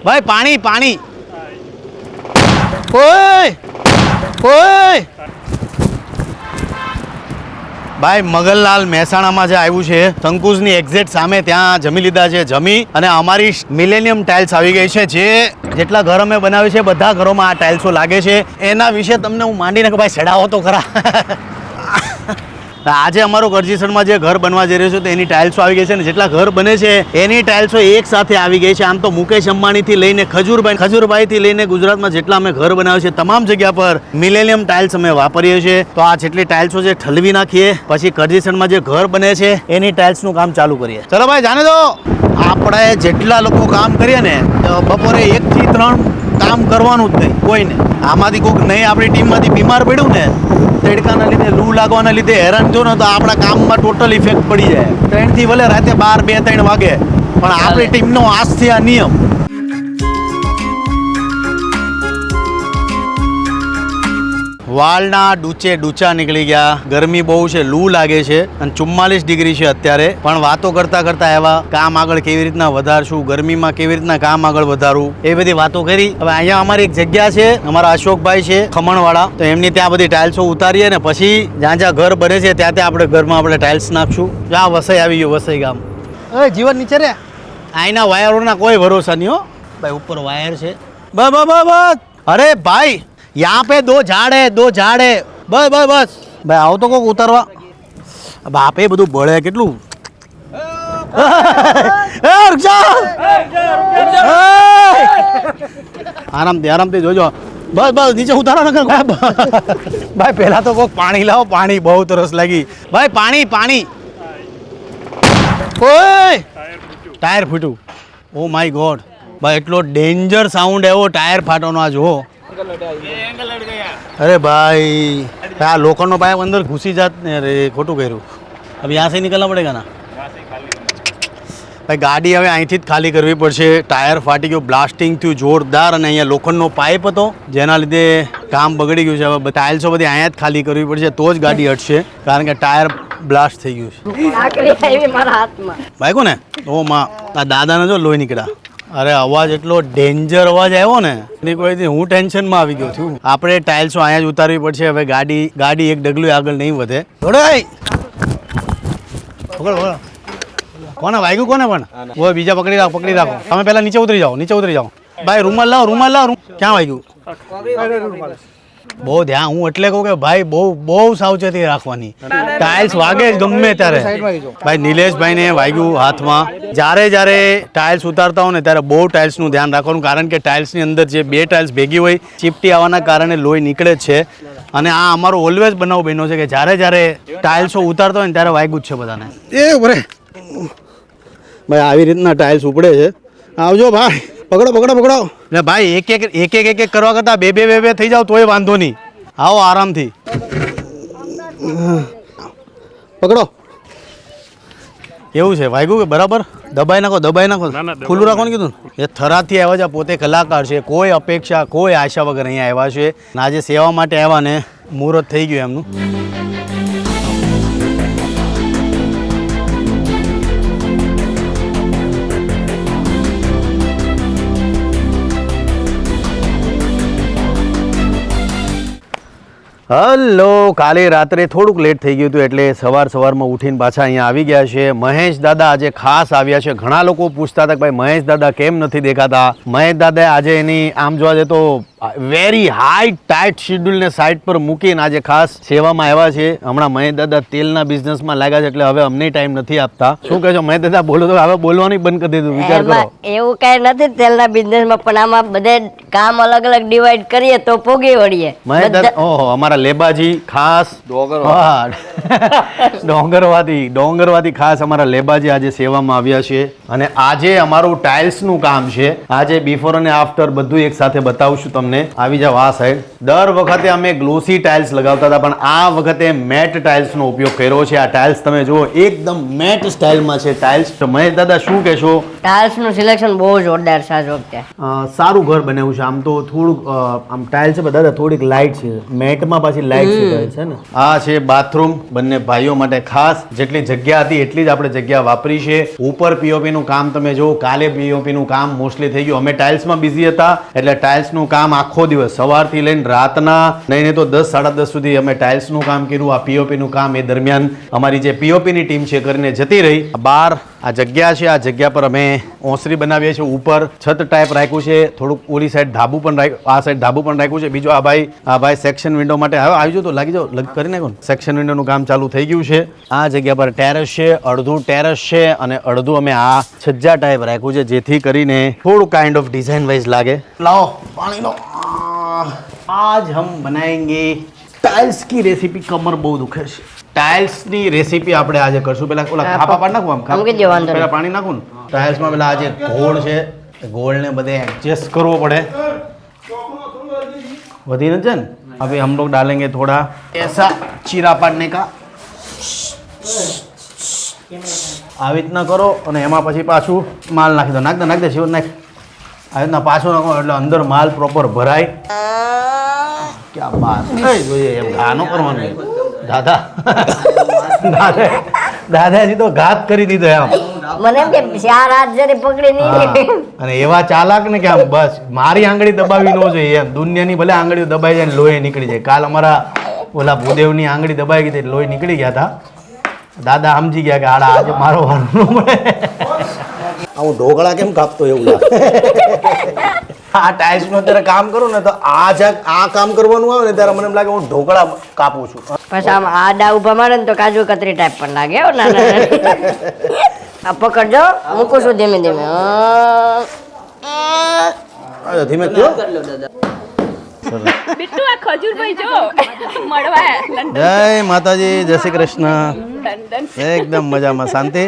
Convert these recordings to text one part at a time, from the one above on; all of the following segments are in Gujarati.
ભાઈ પાણી પાણી ઓય ઓય ભાઈ મગનલાલ મહેસાણામાં જે આવ્યું છે તંકુસની એક્ઝેક્ટ સામે ત્યાં જમી લીધા છે. જમી અને અમારી મિલેનિયમ ટાઇલ્સ આવી ગઈ છે. જે જેટલા ઘર અમે બનાવ્યું છે બધા ઘરોમાં આ ટાઇલ્સો લાગે છે. એના વિશે તમને હું માંડીને કે ભાઈ છેડાવો તો ખરા. આજે અમારો કરજીસરમાં જે ઘર બનવા જઈ રહ્યો છે તો એની ટાઇલ્સો આવી ગઈ છે ને જેટલા ઘર બને છે એની ટાઇલ્સો એક સાથે આવી ગઈ છે. આમ તો મુકેશ અંબાણીથી લઈને ખજૂરભાઈથી લઈને ગુજરાતમાં જેટલા અમે ઘર બનાવ્યા છે તમામ જગ્યા પર મિલેનિયમ ટાઇલ્સ અમે વાપરીએ છીએ. તો આ જેટલી ટાઇલ્સો છે ઠલવી નાખીએ પછી કરજીસરમાં જે ઘર બને છે એની ટાઇલ્સનું કામ ચાલુ કરીએ. ચલો ભાઈ જાને દો. આપણે જેટલા લોકો કામ કરીએ ને બપોરે 1 થી 3 કામ કરવાનું જ નહીં કોઈને. આમાંથી કોઈક નહીં આપણી ટીમમાંથી બીમાર પડ્યું ને તડકાના લીધે લૂ લાગવાના લીધે હેરાન થયો ને તો આપણા કામમાં ટોટલ ઇફેક્ટ પડી જાય. 3 થી ભલે રાતે 12, 2, 3 વાગે પણ આપણી ટીમનો આજથી આ નિયમ. વાળના ડૂચા નીકળી ગયા. ગરમી બહુ છે, લૂ લાગે છે અને 44 ડિગ્રી છે અત્યારે. પણ વાતો કરતા કરતા એવા કામ આગળ કેવી રીતના વધારશું, ગરમીમાં કેવી રીતના કામ આગળ વધારવું એ બધી વાતો કરી. હવે અહીંયા અમારી એક જગ્યા છે, અમારા અશોકભાઈ છે ખમણવાળા, તો એમની ત્યાં બધી ટાઇલ્સો ઉતારીએ ને પછી જ્યાં જ્યાં ઘર બને છે ત્યાં ત્યાં આપણે ઘરમાં આપણે ટાઇલ્સ નાખશું. જ્યાં વસઈ આવી ગયું, વસઈ ગામ. હવે જીવન નીચે રે અહીંના વાયરોના કોઈ ભરોસા નહીં હો ભાઈ. ઉપર વાયર છે બસ. અરે ભાઈ यहाँ पे 2 झाड़ है बस भाई आओ तो कोक उतारवा. બાપે બધું બળે કેટલું. આરામથી જોજો. બસ નીચે ઉતારો ને ભાઈ. પહેલા તો કોક પાણી લાવો, પાણી બહુ તરસ લાગી ભાઈ. પાણી ઓય ટાયર ફૂટ્યું. ઓ માય ગોડ ભાઈ, એટલો ડેન્જર સાઉન્ડ આવ્યો ટાયર ફાટવાનો. આ જુઓ. अरे भाई આ લોખંડનો પાઇપ અંદર ઘૂસી જાત ને. અરે ખોટું કર્યું. હવે यहाँ से निकलना पड़ेगा ना ભાઈ. ગાડી હવે અહીંથી જ ખાલી કરવી પડશે. ટાયર ફાટી ગયું, બ્લાસ્ટિંગ થયું જોરદાર અને અહીંયા લોખંડનો પાઇપ હતો જેના લીધે કામ બગડી ગયું છે. હવે ટાઇલ્સો બધી અહીંયા જ ખાલી કરવી પડશે તો જ ગાડી હટશે કારણ કે ટાયર બ્લાસ્ટ થઈ ગયું છે. ભાઈ કોને ઓ માં આ દાદાને જો લોહી નીકળ્યા. અરે અવાજ એટલો ડેન્જર અવાજ આવ્યો ને એની કોઈથી હું ટેન્શનમાં આવી ગયો છું. આપણે ટાઇલ્સો અહીંયા જ ઉતારવી પડશે. હવે ગાડી એક ડગલું આગળ નહીં વધે. કોને વાગ્યું કોને પણ ઓ બીજા પકડી રાખો. તમે પહેલા નીચે ઉતરી જાઓ. ભાઈ રૂમાલ લાવો. ક્યાં વાગ્યું? બહુ ધ્યાન. હું એટલે કહું કે ભાઈ બહુ સાવચેતી રાખવાની. ટાઇલ્સ વાગે જ ગમે ત્યારે. ભાઈ નિલેશભાઈને વાગ્યું હાથમાં. જ્યારે ટાઇલ્સ ઉતારતા હો ને ત્યારે બહુ ટાઇલ્સનું ધ્યાન રાખવાનું કારણ કે ટાઇલ્સની અંદર જે 2 ટાઇલ્સ ભેગી હોય ચીપટી આવવાના કારણે લોહી નીકળે જ છે. અને આ અમારો ઓલવેઝ બનાવ બન્યો છે કે જ્યારે ટાઇલ્સો ઉતારતા હોય ને ત્યારે વાગ્યું જ છે બધાને. એ બરે ભાઈ આવી રીતના ટાઇલ્સ ઉપડે છે. આવજો ભાઈ. પકડો ને ભાઈ. એક કરવા કરતા 2 થઈ જાવ તોય વાંધો નહીં. આવો આરામથી પકડો. કેવું છે વાગ્યું કે બરાબર? દબાઈ નાખો. ખુલ્લું રાખવાનું કીધું. એ થરાદથી આવ્યા છે, પોતે કલાકાર છે. કોઈ અપેક્ષા કોઈ આશા વગર અહીંયા આવ્યા છે. આજે સેવા માટે આવ્યા ને મુહૂર્ત થઈ ગયું એમનું. હલો. કાલે રાત્રે થોડુંક લેટ થઈ ગયું હતું એટલે સવારમાં ઉઠીને પાછા અહીંયા આવી ગયા છે. મહેશ દાદા આજે ખાસ આવ્યા છે. ઘણા લોકો પૂછતા હતા કે ભાઈ મહેશ દાદા કેમ નથી દેખાતા. મહેશ દાદાએ આજે એની આમ જોવા જઈએ તો વેરી હાઈ ટાઈટ શેડ્યુલને સાઈડ પર મૂકીને આજે ખાસ સેવામાં આવ્યા છે. હમણાં મહેશ દાદા તેલના બિઝનેસમાં લાગ્યા છે એટલે હવે અમને ટાઈમ નથી આપતા. શું કહે છો મહેશ દાદા? બોલો તો હવે બોલવાનું બંધ કરી દીધું. વિચાર કરો. એવું કઈ નથી તેલના બિઝનેસમાં પણ આમાં બધે કામ અલગ ડિવાઈડ કરીએ તો પોગી વળીએ. મહેશ દાદા ઓહો અમારા લેબાજી ખાસ ડોંગરવાદી ખાસ અમારા લેબાજી આજે સેવામાં આવ્યા છે. અને આજે અમારું ટાઇલ્સનું કામ છે. આજે બિફોર અને આફ્ટર બધું એક સાથે બતાવશું તમને. તમને. આવી જાવ આ સાઈડ. દર વખતે અમે ગ્લોસી ટાઇલ્સ લગાવતા હતા, પણ આ વખતે મેટ ટાઇલ્સનો ઉપયોગ કર્યો છે. આ ટાઇલ્સ તમે જુઓ એકદમ મેટ સ્ટાઇલમાં છે ટાઇલ્સ. તો મહેશ દાદા શું કહેશો? ટાઇલ્સ નું સિલેક્શન બહુ જોરદાર છે આ વખતે. સારું ઘર બનાવ્યું છે. આમ તો થોડુંક આમ ટાઇલ્સ છે દાદા થોડીક લાઇટ છે, મેટમાં પાછી લાઇટ ટાઇલ્સ છે ને. આ છે બાથરૂમ, બંને ભાઈઓ માટે ખાસ. જેટલી જગ્યા હતી એટલી જ આપણે જગ્યા વાપરી છે. ઉપર પીઓપી નું કામ તમે જુઓ, કાલે પીઓપી નું કામ મોસ્ટલી થઈ ગયું. અમે ટાઇલ્સમાં બિઝી હતા એટલે ટાઇલ્સ નું કામ આખો દિવસ સવારથી લઈને રાતના નહીં તો 10 સાડા 10 સુધી અમે ટાઇલ્સ નું કામ કર્યું. આ પીઓપી નું કામ એ દરમિયાન અમારી જે પીઓપી ની ટીમ છે કરીને જતી રહી. બહાર આ જગ્યા છે, આ જગ્યા પર અમે ઓસરી બનાવીએ છીએ. ઉપર છત ટાઈપ રાખ્યું છે, થોડુંક ઓલી સાઈડ ધાબુ પણ રાખ્યું, આ સાઈડ ધાબુ પણ રાખ્યું છે. બીજું આ ભાઈ સેક્શન વિન્ડો માટે હવે આવી જાઓ તો લાગી જાઓ, કરી નાખો. સેક્શન વિન્ડોનું કામ ચાલુ થઈ ગયું છે. આ જગ્યા પર ટેરેસ છે, અડધું ટેરેસ છે અને અડધું અમે આ છજ્જા ટાઈપ રાખ્યું છે, જેથી કરીને થોડું કાઇન્ડ ઓફ ડિઝાઇન વાઇઝ લાગે. લાવો પાણી લો. આજ હમ બનાએંગે ટાઇલ્સ કી રેસીપી. કમર બહુ દુખે છે. ટાઇલ્સ ની રેસીપી આપણે આજે કરશું. પેલા ઓલા ખાપા પાડ નાખું, આમ પેલા પાણી નાખું ને. ટાઇલ્સમાં પેલા આજે ગોળ છે, ગોળને બધે એડજસ્ટ કરવો પડે. વધી નથી ને. अभी हम लोग डालेंगे थोड़ा ऐसा चीरा पाड़ने का. આવી રીતના કરો અને એમાં પછી પાછું માલ નાખી દો. નાખ દે શિવન નાખ. આવી રીતના પાછું નાખો એટલે અંદર માલ પ્રોપર ભરાય. ક્યાં બાત જોઈએ એમ ઘા ન કરવાનું દાદાજી તો ઘાત કરી દીધો એમ. મને એમ કે 4 હાથ જરી પકડી નહીં. અને એવા ચાલાક ને કે આમ બસ મારી આંગળી દબાવી ન જોઈએ એમ. દુનિયાની ભલે આંગળીઓ દબાઈ જાય ને લોહી નીકળી જાય. કાલ અમારા ઓલા ભૂદેવની આંગળી દબાઈ ગઈ લોહી નીકળી ગયા હતા. દાદા સમજી ગયા કે આડા આજે મારો વાર ન મળે. હું ઢોકળા કેમ કાપતો એવું લાગે. આ ટાઇલ્સ નું અત્યારે કામ કરું ને તો આ કામ કરવાનું આવે ને ત્યારે મને એમ લાગે હું ઢોકળા કાપું છું. પછી આમ આડા ઉભા મારે ને તો કાજુ કતરી ટાઈપ પણ લાગે. આ પકડજો, મૂકું છું ધીમે ધીમે. ધીમે થયો. બિટ્ટુ આ ખજૂરભાઈ જો મળવા જય માતાજી, જય શ્રી કૃષ્ણ. એકદમ મજામાં, શાંતિ.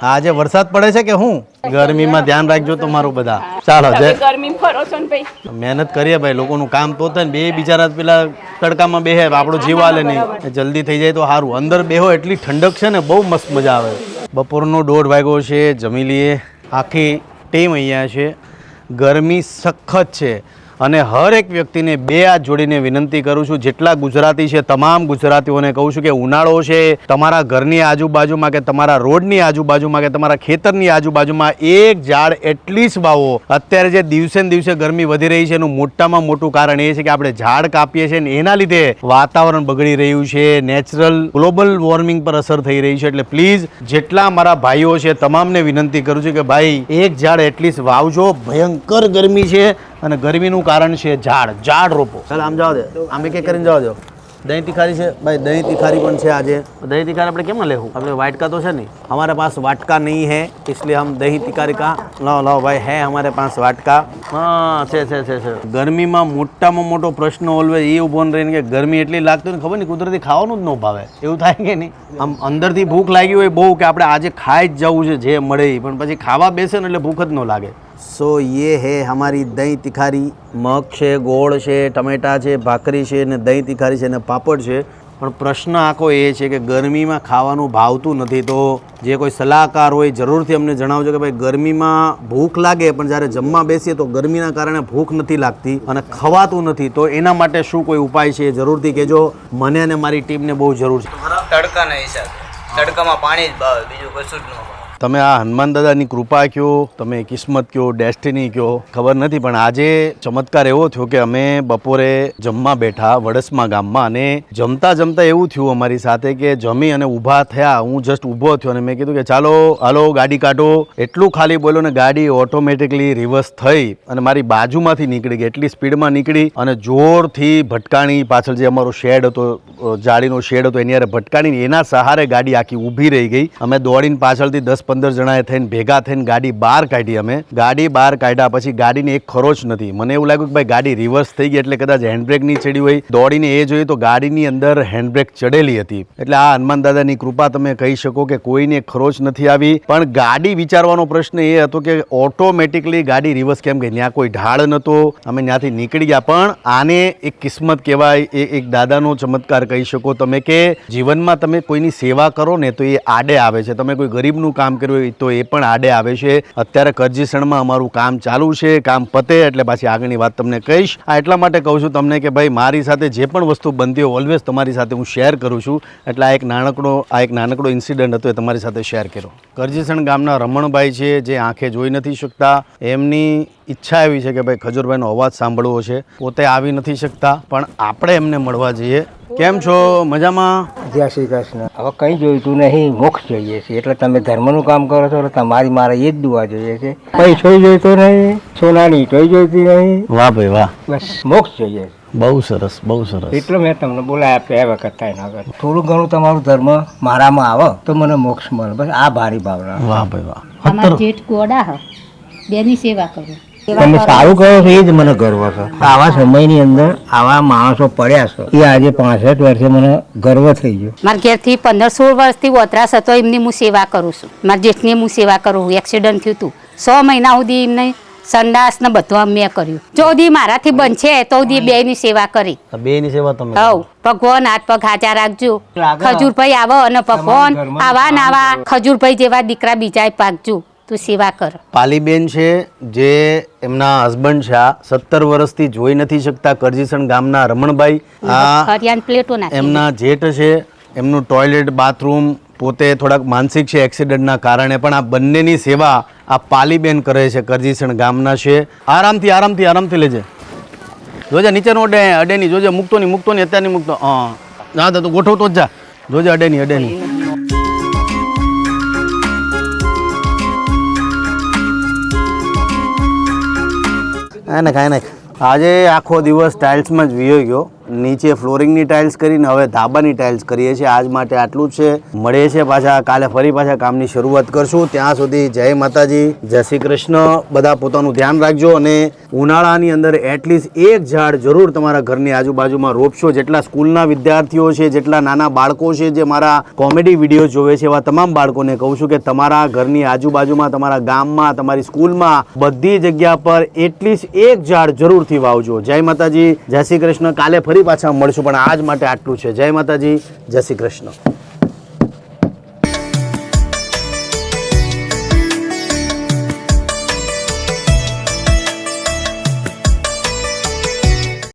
આજે વરસાદ પડે છે કે હું ગરમીમાં ધ્યાન રાખજો તમારું બધા. ચાલો જય. ગરમી ફરો છો ને ભાઈ. મહેનત કરીએ ભાઈ, લોકોનું કામ તો થાય ને. બે બિચારા પેલા તડકામાં બેહે, આપણો જીવ હાલે નહીં. જલ્દી થઈ જાય તો સારું. અંદર બેહો એટલી ઠંડક છે ને, બહુ મસ્ત મજા આવે. બપોરનો 1:30 વાગ્યો છે, જમી લઈએ. આખી ટીમ અહીંયા છે. ગરમી સખત છે અને હર એક વ્યક્તિને 2 હાથ જોડીને વિનંતી કરું છું, જેટલા ગુજરાતી છે તમામ ગુજરાતીઓને કહું છું કે ઉનાળો છે, તમારા ઘરની આજુબાજુમાં કે તમારા રોડની આજુબાજુમાં કે તમારા ખેતરની આજુબાજુમાં એક ઝાડ એટલીસ્ટ વાવો. અત્યારે જે દિવસે ને દિવસે ગરમી વધી રહી છે એનું મોટામાં મોટું કારણ એ છે કે આપણે ઝાડ કાપીએ છીએ ને એના લીધે વાતાવરણ બગડી રહ્યું છે. નેચરલ ગ્લોબલ વોર્મિંગ પર અસર થઈ રહી છે. એટલે પ્લીઝ જેટલા મારા ભાઈઓ છે તમામને વિનંતી કરું છું કે ભાઈ એક ઝાડ એટલીસ્ટ વાવજો. ભયંકર ગરમી છે અને ગરમીનું કારણ છે ઝાડ રોપો. ચાલ આમ જાવ દે, આમ એક કરીને જાવ દો. દહીં તિખારી છે ભાઈ, દહીં તિખારી પણ છે આજે. દહીં તિખારી આપણે કેમ લેવું? આપણે વાટકા તો છે નહીં, हमारे पास वाटका नहीं है, इसलिए हम दही तिखारी का लाओ भाई है हमारे पास वाटका. हाँ છે. ગરમીમાં મોટામાં મોટો પ્રશ્ન ઓલવેઝ એ ઉભો રહીને કે ગરમી એટલી લાગતી ને ખબર નહીં, કુદરતી ખાવાનું જ ન ભાવે. એવું થાય કે નહીં? આમ અંદરથી ભૂખ લાગી હોય બહુ કે આપણે આજે ખાઈ જ જવું છે જે મળે, પણ પછી ખાવા બેસે ને એટલે ભૂખ જ ન લાગે. સો ये है हमारी दही तिखारी. મગ છે, ગોળ છે, ટમેટા છે, ભાખરી છે ને દહીં તિખારી છે ને પાપડ છે. પણ પ્રશ્ન આખો એ છે કે ગરમીમાં ખાવાનું ભાવતું નથી. તો જે કોઈ સલાહકાર હોય જરૂરથી અમને જણાવજો કે ભાઈ ગરમીમાં ભૂખ લાગે પણ જ્યારે જમવા બેસીએ તો ગરમીના કારણે ભૂખ નથી લાગતી અને ખવાતું નથી. તો એના માટે શું કોઈ ઉપાય છે જરૂરથી કહેજો. મને અને મારી ટીમને બહુ જરૂર છે. તડકાના હિસાબે તડકામાં પાણી જ ભાવે, બીજું કશું જ ન ભાવે. તમે આ હનુમાન દાદાની કૃપા કયો, તમે કિસ્મત કયો, ડેસ્ટિની કયો, ખબર નથી. પણ આજે ચમત્કાર એવો થયો કે અમે બપોરે જમવા બેઠા વડસમા ગામમાં અને જમતા એવું થયું અમારી સાથે કે જમી અને ઊભા થયા. હું જસ્ટ ઊભો થયો અને મેં કીધું કે ચાલો હાલો ગાડી કાઢો. એટલું ખાલી બોલ્યો ને ગાડી ઓટોમેટિકલી રિવર્સ થઈ અને મારી બાજુમાંથી નીકળી ગઈ. એટલી સ્પીડમાં નીકળી અને જોરથી ભટકાણી. પાછળ જે અમારો શેડ હતો, જાળીનો શેડ હતો એની યારે ભટકાણી. એના સહારે ગાડી આખી ઊભી રહી ગઈ. અમે દોડીને પાછળથી 10 10-15 જણાએ થઈને ભેગા થઈને ગાડી બહાર કાઢી. અમે ગાડી બહાર કાઢ્યા પછી ગાડીની એક ખરોચ નથી. મને એવું લાગ્યું કે ભાઈ ગાડી રિવર્સ થઈ ગઈ એટલે કદાચ હેન્ડબ્રેક નહીં ચડી હોય. દોડીને એ જોયું તો ગાડીની અંદર હેન્ડબ્રેક ચડેલી હતી. એટલે આ હનુમાન દાદાની કૃપા તમે કહી શકો કે કોઈને ખરોચ નથી આવી. પણ ગાડી વિચારવાનો પ્રશ્ન એ હતો કે ઓટોમેટિકલી ગાડી રિવર્સ કેમ ગઈ? ત્યાં કોઈ ઢાળ નહોતો, અમે ત્યાંથી નીકળી ગયા. પણ આને એક કિસ્મત કહેવાય, એ એક દાદાનો ચમત્કાર કહી શકો તમે કે જીવનમાં તમે કોઈની સેવા કરો ને તો એ આડે આવે છે. તમે કોઈ ગરીબનું કામ કર્યું હોય તો એ પણ આડે આવે છે. અત્યારે કરજીસણમાં અમારું કામ ચાલુ છે, કામ પતે એટલે પાછી આગળની વાત તમને કહીશ. આ એટલા માટે કહું છું તમને કે ભાઈ મારી સાથે જે પણ વસ્તુ બનતી હોય ઓલવેઝ તમારી સાથે હું શેર કરું છું. એટલે આ એક નાનકડો ઇન્સિડન્ટ હતો એ તમારી સાથે શેર કર્યો. કરજીસણ ગામના રમણભાઈ છે જે આંખે જોઈ નથી શકતા. એમની ઈચ્છા એવી છે કે ભાઈ ખજૂરભાઈનો અવાજ સાંભળવો છે. પોતે આવી નથી શકતા પણ આપણે એમને મળવા જઈએ. કેમ છો? મજામાં? જય શ્રી કૃષ્ણ. હવે કંઈ જોઈતું નહીં, મોક્ષ જોઈએ છે. એટલે તમે ધર્મનું કામ કરો છો એટલે તમારી મારે એ જ દુઆ જોઈએ છે. પૈસો જોઈતો નહીં, સોનાની ઈંટો જોઈતી નહીં. વાહ ભાઈ વાહ, બસ મોક્ષ જોઈએ છે. બહુ સરસ, બહુ સરસ. એટલે મેં તમને બોલાયા બે વખત થાય ના કરે. થોડું ઘણું તમારું ધર્મ મારામાં આવે તો મને મોક્ષ મળે. બસ આ ભારી ભાવના. વાહ ભાઈ વાહ. અમારા જેઠ ગોડા હ બેની સેવા કરું. તમે સારું કરો છો એ જ મને ગર્વ છે. આવા સમયની અંદર આવા માણસો પડ્યા છો એ આજે 65 વર્ષે મને ગર્વ થઈ ગયો. મારા ઘેરથી 15-16 વર્ષથી વતરાસ હતો એમની હું સેવા કરું છું. મારા જેઠની હું સેવા કરું. એક્સિડન્ટ થયું હતું 6 મહિના સુધી એમને સંડાસ ને બધું મેં કર્યું. જો સુધી મારાથી બનશે તો સુધી બેની સેવા કરી. બેની સેવા તમે? હવ ભગવાન હાથ પગ હાચા રાખજો. ખજૂરભાઈ આવો અને ભગવાન આવા ને આવા ખજૂરભાઈ જેવા દીકરા બીજા પાકજો. તું સેવા કર. પાલીબેન છે જે એમના હસબન્ડ છે, આ 17 વર્ષથી જોઈ નથી શકતા. કરજીસણ ગામના રમણભાઈ હરિયાણ પ્લેટો નાખી. એમના જેઠ છે. એમનું ટોયલેટ બાથરૂમ પોતે થોડાક માનસિક છે એક્સિડન્ટના કારણે. પણ આ બંનેની સેવા આ પાલીબેન કરે છે. કરજીસણ ગામના છે. આરામથી લેજે. જોજે નીચેનો અડે નહીં. જોજે મૂકતો નહીં અત્યારની મૂકતો. હા તો ગોઠવતો જ જા. જોજે અડે નહીં. કાંઈ નાખ. આજે આખો દિવસ ટાઇલ્સમાં જ વીયો ગયો. નીચે ફ્લોરિંગની ટાઇલ્સ કરીને હવે ધાબાની ટાઇલ્સ કરીએ છીએ. આજ માટે આટલું જ છે. મળીએ છીએ પાછા કાલે ફરી પાછા કામની શરૂઆત કરશું. ત્યાં સુધી જય માતાજી, જય શ્રી કૃષ્ણ. બધા પોતાનું ધ્યાન રાખજો અને ઉનાળાની અંદર એટલીસ્ટ એક ઝાડ જરૂર તમારા ઘરની આજુબાજુમાં રોપશો. જેટલા સ્કૂલના વિદ્યાર્થીઓ છે, જેટલા નાના બાળકો છે જે મારા કોમેડી વિડીયો જોવે છે એવા તમામ બાળકોને કહું છું કે તમારા ઘરની આજુબાજુમાં, તમારા ગામમાં, તમારી સ્કૂલમાં બધી જગ્યા પર એટલીસ્ટ એક ઝાડ જરૂરથી વાવજો. જય માતાજી, જય શ્રી કૃષ્ણ. કાલે ફરી પાછા મળશું પણ આજ માટે આટલું છે. જય માતાજી, જય શ્રી કૃષ્ણ.